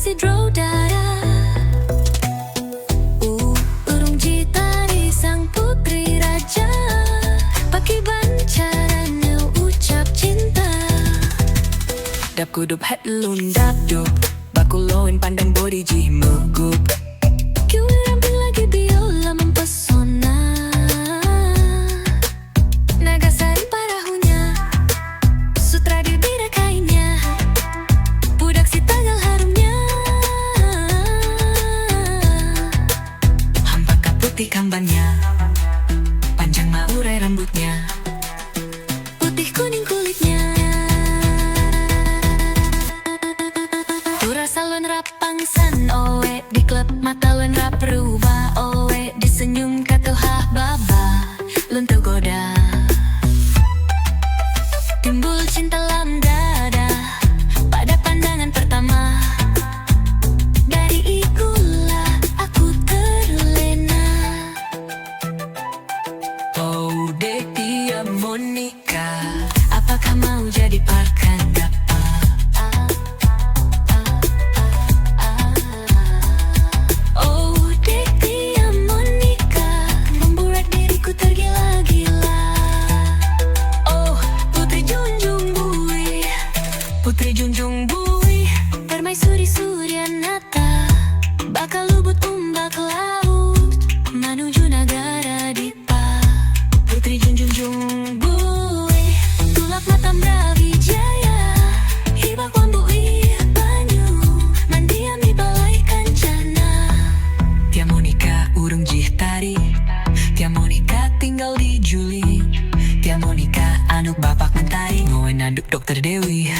Isidro Dara. Urung Jitari sang putri raja, pakai bancaranya ucap cinta. Dap kudup het lun dap dup, bakuloin pandang body ji megup. Kiwi ramping lagi biola mempesona, Nagasari parahunya, sutra di bida kainnya, budak si tagal harumnya. Hampaka putih kambannya, panjang maurai rambutnya, putih kuning kulitnya. Tura salon rap pangsan owe, di klub mata luen rap berubah owe, disenyum katuhah baba, lun tergoda. Timbul cinta lam dada pada pandangan pertama, dari itulah aku terlena. Oh Detia Monica, apakah mau jadi parkan dapa? Oh Detia Monica, membuat diriku tergila-gila. Oh Putri Junjung Bui, Putri Junjung Bui, permaisuri Suryanata, bakal lubut umbak laut menuju negara Dipa. Putri Junjung Bui, tulak mata Brawijaya, hibak wambui banyu, mandiami balai kancana. Tia Monica urung Jitari, Tia Monica tinggal di Juli, Tia Monica anuk bapak mentari, ngowen aduk dokter Dewi.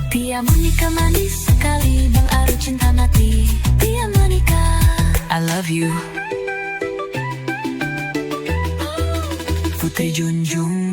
Tia Monica manis sekali, bang aru cinta mati. Tia Monica, I love you. Putri Junjung